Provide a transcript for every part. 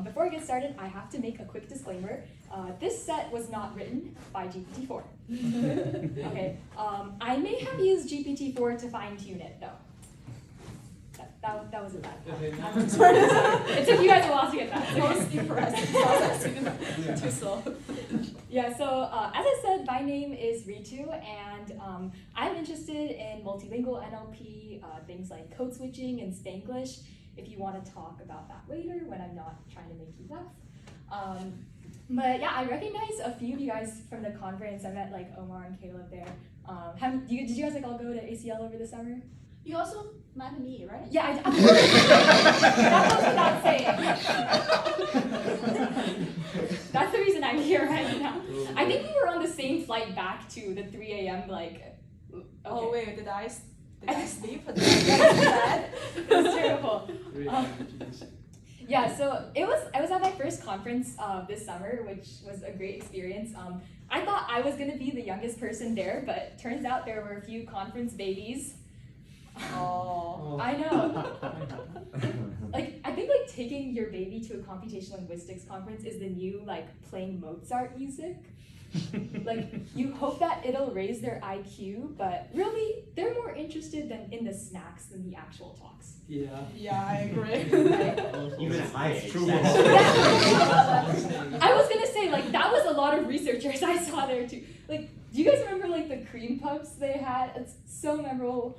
before I get started, I have to make a quick disclaimer. This set was not written by GPT-4. Okay, I may have used GPT-4 to fine-tune it, though. That was a bad part. It took you guys a while to get that. Mostly for us, too slow. Yeah, so as I said, my name is Ritu, and I'm interested in multilingual NLP, things like code switching and Spanglish, if you want to talk about that later when I'm not trying to make you laugh. But yeah, I recognize a few of you guys from the conference. I met like Omar and Caleb there. Did you guys like all go to ACL over the summer? You also met me, right? Yeah, I that goes without saying. That's the reason I'm here right now. I think we were on the same flight back to the 3 a.m. like. Okay. Oh wait, did I sleep? It was terrible. Yeah, so I was at my first conference this summer, which was a great experience. I thought I was gonna be the youngest person there, but turns out there were a few conference babies. Oh, I know. Like, I think like taking your baby to a computational linguistics conference is the new like playing Mozart music. Like, you hope that it'll raise their IQ, but really they're more interested in the snacks than the actual talks. Yeah, I agree. Even at my age. I was gonna say, like, that was a lot of researchers I saw there too. Like, do you guys remember like the cream puffs they had? It's so memorable.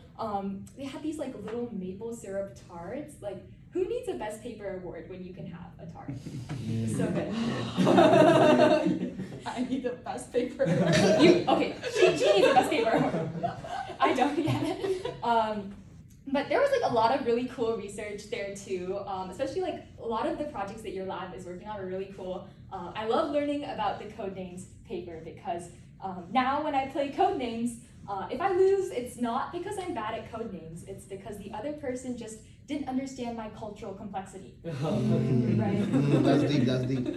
They had these like little maple syrup tarts. Like, who needs a best paper award when you can have a tart? So good. I need the best paper award. Okay, she needs a best paper award. I don't get it. But there was like a lot of really cool research there too, especially like a lot of the projects that your lab is working on are really cool. I love learning about the codenames paper because now when I play codenames, if I lose, it's not because I'm bad at codenames, it's because the other person just didn't understand my cultural complexity. Right? That's deep, that's deep.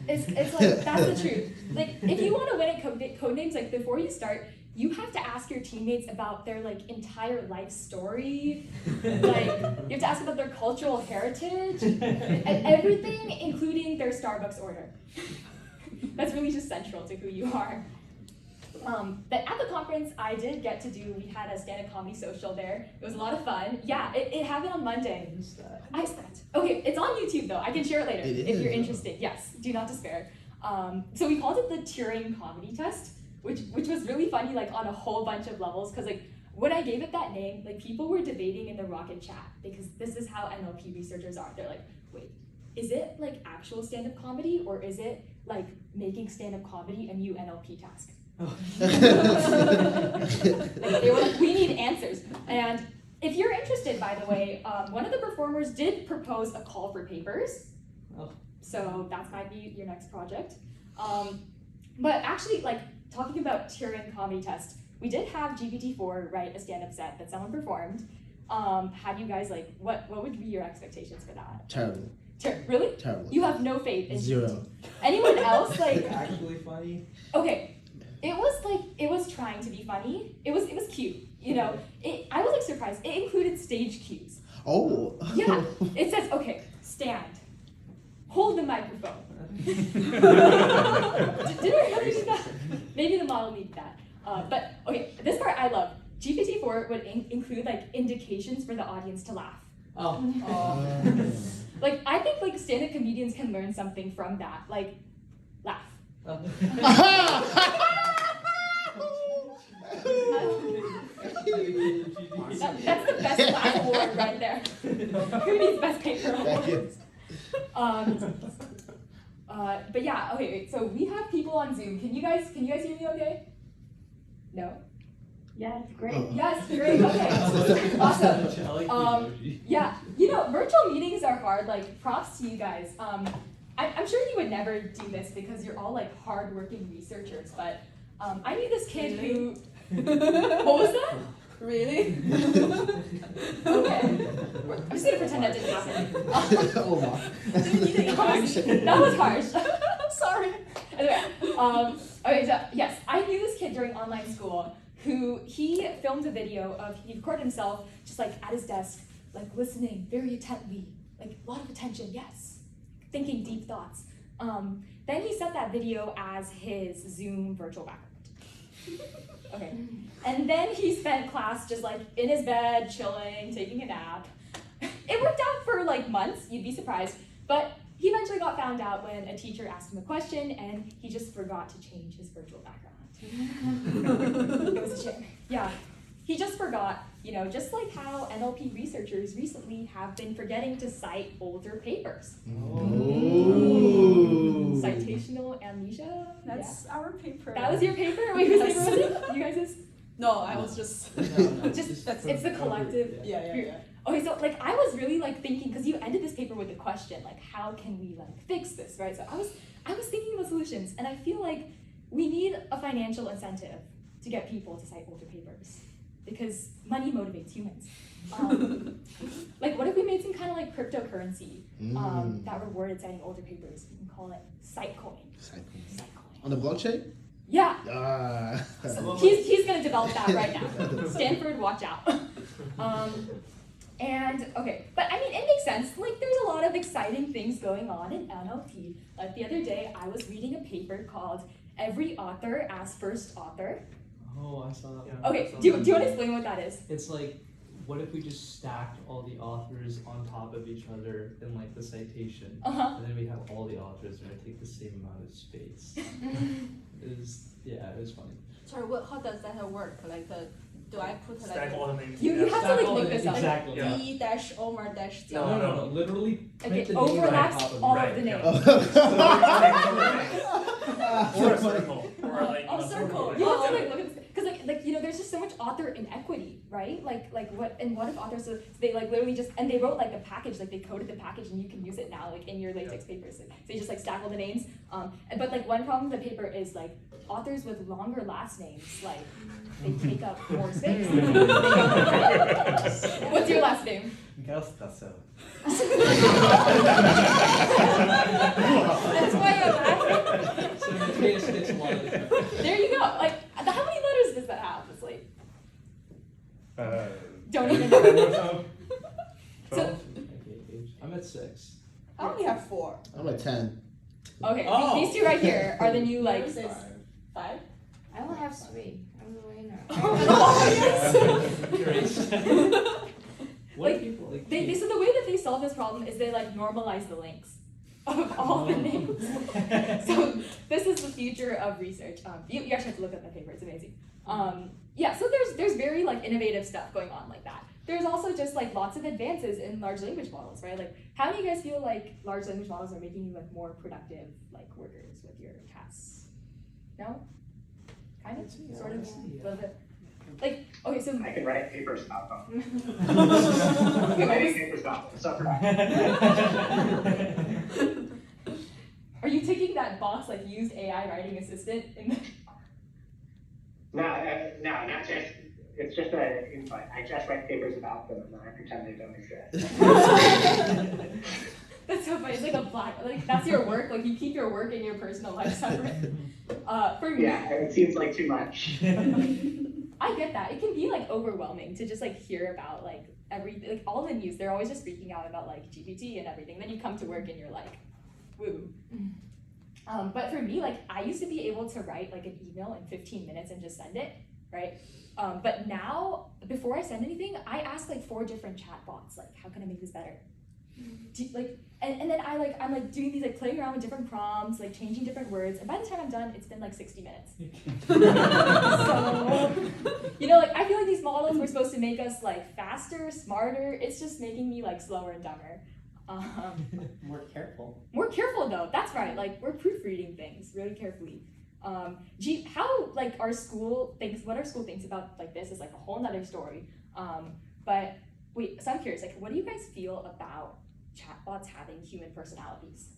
It's like, that's the truth. Like, if you want to win at codenames, like before you start, you have to ask your teammates about their like entire life story. Like, you have to ask about their cultural heritage, and everything, including their Starbucks order. That's really just central to who you are. But at the conference, I did get to we had a stand-up comedy social there. It was a lot of fun. Yeah, it happened on Monday. Okay, it's on YouTube though. I can share it later if you're interested. Yes, do not despair. So we called it the Turing Comedy Test, which was really funny, like on a whole bunch of levels. Because like when I gave it that name, like people were debating in the Rocket chat because this is how NLP researchers are. They're like, wait, is it like actual stand-up comedy or is it like making stand-up comedy a new NLP task? Like, they were like, we need answers. And if you're interested, by the way, one of the performers did propose a call for papers. So that might be your next project. But actually, like talking about Turing Comedy Test, we did have GPT-4 write a stand-up set that someone performed. Had you guys like, what would be your expectations for that? Terrible. Really? Terrible. You have no faith in Zero. GPT. Anyone else like? Actually funny. Okay. It was trying to be funny. It was cute, you know. I was like surprised. It included stage cues. Oh. Yeah. It says, okay, stand. Hold the microphone. Did we really do that? Maybe the model needed that. But okay, this part I love. GPT-4 would include like indications for the audience to laugh. Like I think like stand-up comedians can learn something from that. Like laugh. That's the best class award right there. Who needs best paper award? But yeah, okay, wait, so we have people on Zoom. Can you guys hear me okay? No? Yes, great. Yes, great, okay. Awesome. Yeah, you know, virtual meetings are hard, like props to you guys. I'm sure you would never do this because you're all like hardworking researchers, but I knew this kid who, what was that? Really? Okay. I'm just gonna pretend that didn't happen. Oh my. That was harsh. Sorry. Anyway, okay, so yes, I knew this kid during online school who he filmed a video of, he recorded himself just like at his desk, like listening very intently, like a lot of attention, yes. thinking deep thoughts. Then he set that video as his Zoom virtual background. Okay. And then he spent class just like in his bed, chilling, taking a nap. It worked out for like months, you'd be surprised. But he eventually got found out when a teacher asked him a question and he just forgot to change his virtual background. It was a shame. Yeah. He just forgot, just like how NLP researchers recently have been forgetting to cite older papers. Ooh. Citational amnesia? That's our paper. That was your paper? Wait, whose paper was it? You guys' No, I was just. it's the collective. Yeah. Okay, so like I was really like thinking, because you ended this paper with a question, like how can we like fix this, right? So I was thinking about solutions, and I feel like we need a financial incentive to get people to cite older papers, because money motivates humans. Like what if we made some kind of like cryptocurrency that rewarded citing older papers? We can call it Citecoin. Citecoin. On the blockchain? Yeah. Ah. He's gonna develop that right now. Stanford, watch out. And okay, but I mean, it makes sense. Like, there's a lot of exciting things going on in NLP. Like the other day, I was reading a paper called "Every Author as First Author." Oh, I saw that. Yeah. one. Okay, do you want to explain what that is? It's like, what if we just stacked all the authors on top of each other in like the citation, and then we have all the authors and it take the same amount of space. It was funny. Sorry, how does that work? Like, do I put Stack all the names. You have to Stack like all look the- this up. Exactly. Yeah. D dash Omar dash D? No. Literally, print Okay, the name right on overlaps top of all it. of the names. Or a circle. Or like Oh, circle. You have to like look at this, because like there's just so much author inequity, right? Like what if authors, so they like literally just, and they wrote like the package, like they coded the package and you can use it now like in your latex papers. So you just like stack all the names. But like one problem with the paper is like authors with longer last names, like they take up more space. What's your last name? Gastaso. That's why I'm laughing. So Matthias gets a lot of the There you go. Like, how many letters does that have? It's like, don't even know. So, I'm at 6. I only have 4. I'm at 10. okay, Oh. these two right here are the new like. Yours is 5? I only have 3. I'm the winner. What Like, do people like? So the way that they solve this problem is they like normalize the links of all the names. So this is the future of research. You actually have to look at that paper. It's amazing. Yeah. So there's very like innovative stuff going on like that. There's also just like lots of advances in large language models, right? Like, how do you guys feel like large language models are making you like more productive like workers with your tasks? No? Kind of? Sort of? A little bit? Like, okay, so I can write papers about them. Okay, Writing papers about them. So are you taking that box like used AI writing assistant in the no, not just. It's just an input. I just write papers about them, and then I pretend they don't exist. That's so funny. It's like a black, like that's your work. Like you keep your work and your personal life separate. For me, Yeah, it seems like too much. I get that. It can be like overwhelming to just like hear about like like all the news. They're always just freaking out about like GPT and everything. Then you come to work and you're like, woo. But for me, like I used to be able to write like an email in 15 minutes and just send it, right? But now, before I send anything, I ask like 4 different chatbots, like how can I make this better? And then I'm like doing these like playing around with different prompts, like changing different words, and by the time I'm done, it's been like 60 minutes. So like I feel like these models were supposed to make us like faster, smarter. It's just making me like slower and dumber. More careful. More careful though. That's right. Like we're proofreading things really carefully. How like our school thinks, what our school thinks about like this is like a whole nother story. But wait, so I'm curious, like what do you guys feel about chatbots having human personalities?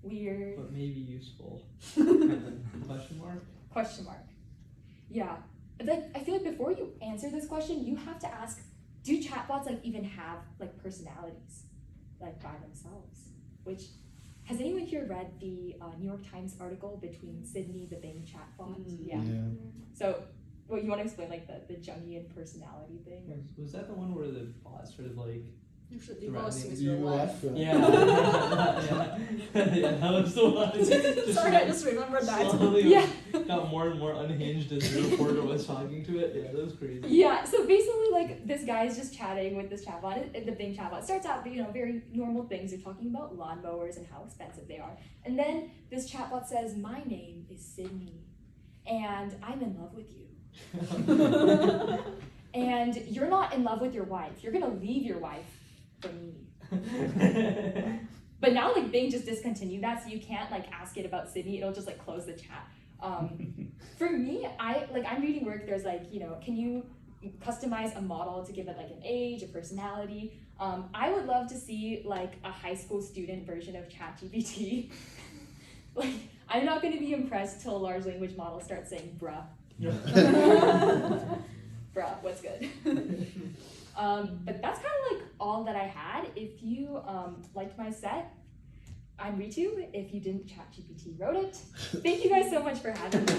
Weird. But maybe useful. Question mark? Question mark. Yeah. Like I feel like before you answer this question, you have to ask, do chatbots like even have like personalities, like by themselves? Which, has anyone here read the New York Times article between Sydney the Bing chatbot? Yeah. So What, you want to explain like the Jungian personality thing? Was that the one where the bot sort of like You should divorce threatening with You your wife. left. yeah, yeah, that was the one. Sorry, I just remembered that. Slowly Yeah. got more and more unhinged as the reporter was talking to it. Yeah, that was crazy. Yeah, so basically, like, this guy is just chatting with this chatbot, the Bing chatbot. It starts out, very normal things. They're talking about lawnmowers and how expensive they are. And then this chatbot says, "My name is Sydney, and I'm in love with you. And you're not in love with your wife. You're gonna leave your wife for me." But now, like, Bing just discontinued that, so you can't, like, ask it about Sydney. It'll just, like, close the chat. For me, I'm reading work, there's, like, can you customize a model to give it, like, an age, a personality? I would love to see, like, a high school student version of ChatGPT. Like, I'm not going to be impressed till a large language model starts saying, "Bruh." Bruh, what's good? But that's kind of like all that I had. If you liked my set, I'm Ritu. If you didn't, ChatGPT wrote it. Thank you guys so much for having me.